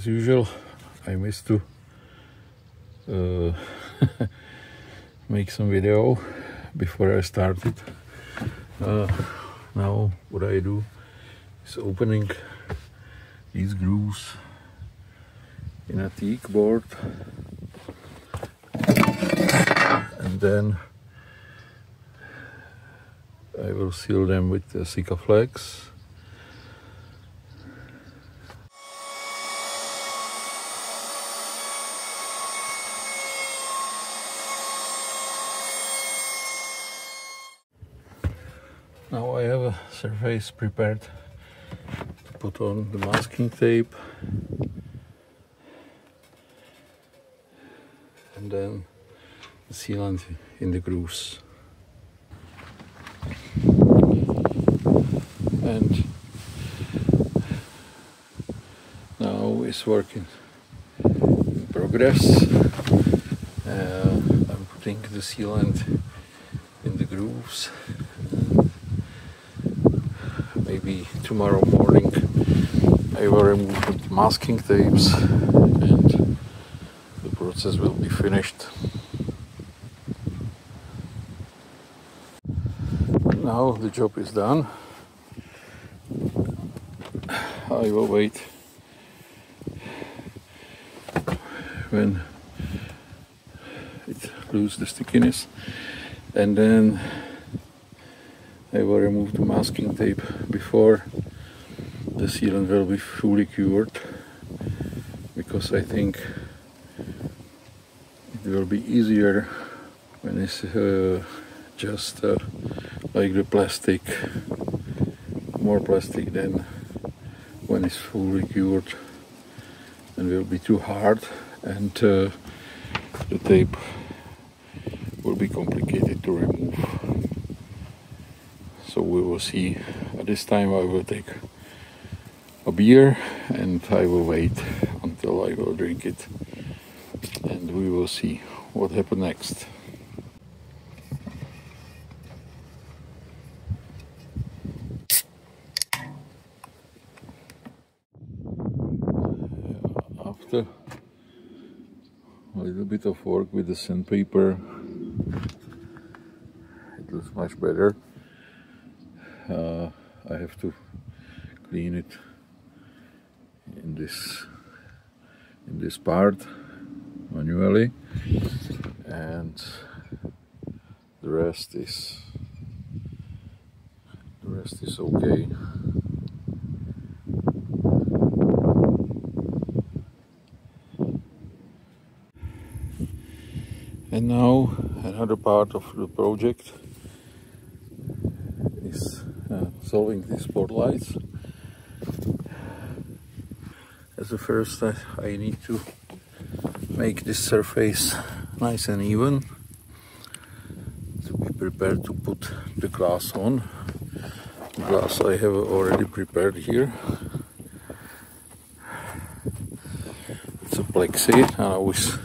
As usual, I missed to make some video before I started. Now what I do is opening these grooves in a teak board, and then I will seal them with the Sikaflex. Now I have a surface prepared to put on the masking tape, and then the sealant in the grooves. And now it's working in progress. I'm putting the sealant in the grooves. Maybe tomorrow morning I will remove the masking tapes and the process will be finished. Now the job is done. I will wait when it loses the stickiness, and then I will remove the masking tape before the sealant will be fully cured, because I think it will be easier when it's just like the plastic, more plastic than when it's fully cured, and will be too hard, and the tape will be complicated to remove. So we will see. At this time I will take a beer and I will wait until I will drink it, and we will see what happens next. After a little bit of work with the sandpaper, it looks much better. I have to clean it in this part manually, and the rest is okay. And now another part of the project is solving these spotlights. As a first, I need to make this surface nice and even to be prepared to put the glass on. The glass I have already prepared here. It's a plexi, now it's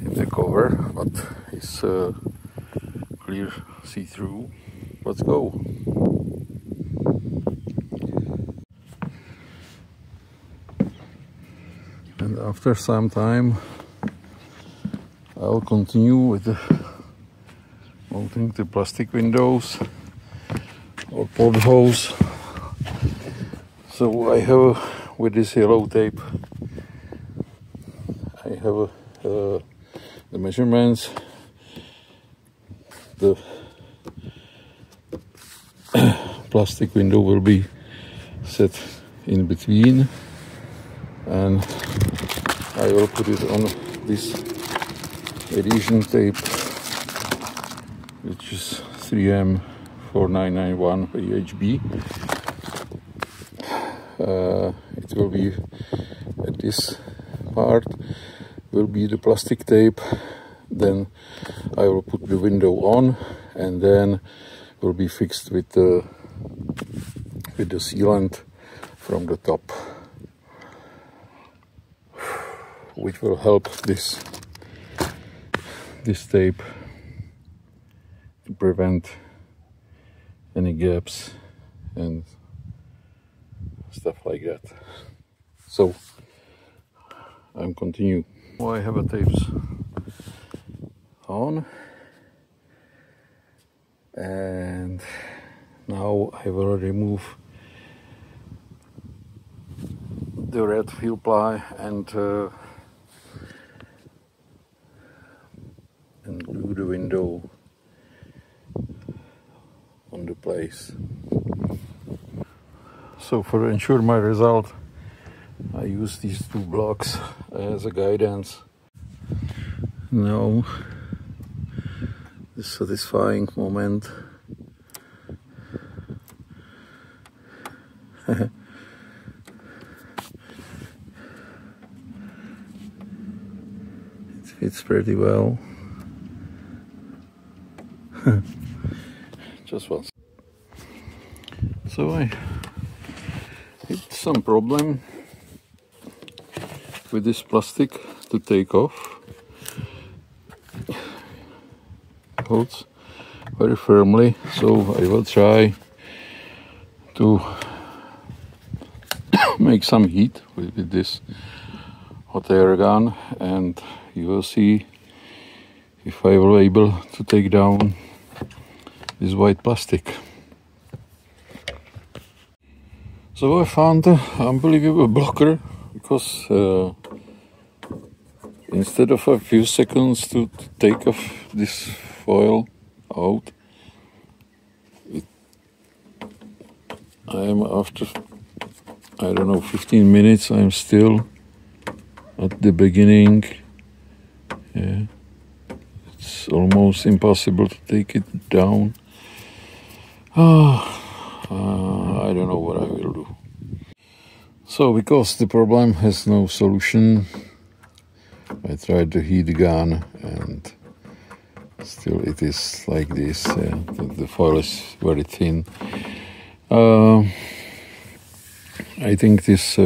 in the cover, but it's clear see-through. Let's go. And after some time I'll continue with mounting the plastic windows or portholes. So I have, with this yellow tape, I have the measurements. The plastic window will be set in between, and I will put it on this adhesion tape, which is 3M 4991 AHB. It will be at this part will be the plastic tape. Then I will put the window on, and then will be fixed with the sealant from the top, which will help this tape to prevent any gaps and stuff like that. So I'm continue. I have a tapes on, and now I will remove the red fuel ply and glue the window on the place. So for ensure my result, I use these two blocks as a guidance. Now the satisfying moment. It fits pretty well. Just once. So I hit some problem with this plastic to take off. It holds very firmly, so I will try to make some heat with this hot air gun, and you will see if I will be able to take down this white plastic. So I found an unbelievable blocker, because instead of a few seconds to take off this foil out, I am after, I don't know, 15 minutes, I'm still at the beginning. Yeah. It's almost impossible to take it down. I don't know what I will do. So, because the problem has no solution, I tried to heat the gun, and still it is like this. The foil is very thin. I think this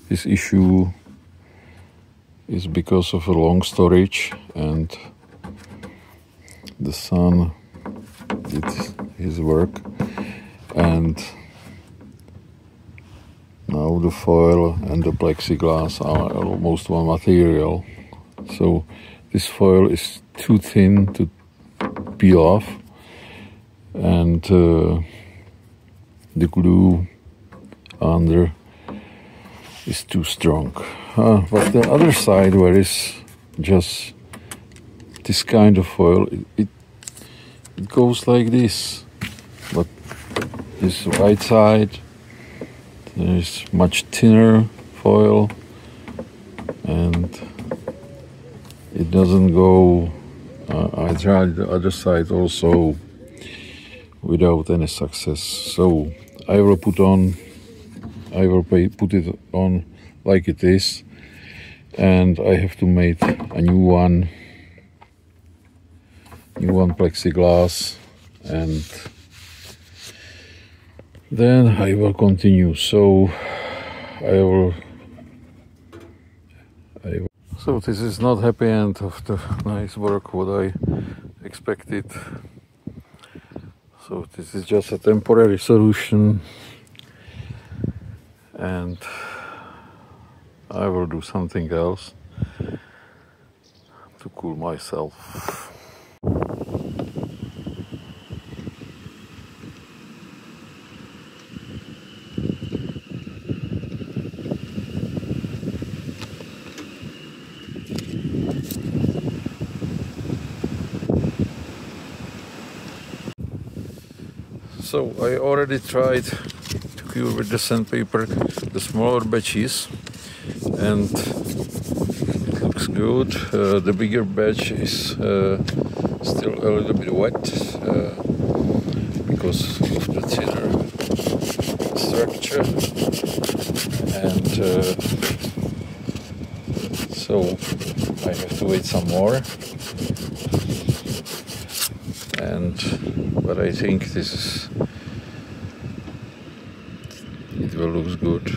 issue is because of a long storage, and the sun did his work, and now the foil and the plexiglass are almost one material. So this foil is too thin to peel off, and the glue under is too strong. But the other side, where is just this kind of foil, it goes like this. But this right side, there is much thinner foil, and it doesn't go. I tried the other side also without any success. So I will put it on like it is, and I have to make a new one plexiglass, and then I will continue. So so this is not happy end of the nice work what I expected. So this is just a temporary solution, and I will do something else to cool myself. So I already tried to cure with the sandpaper the smaller batches, and it looks good. The bigger batch is still a little bit wet because of the thinner structure, and so I have to wait some more. But I think it will look good.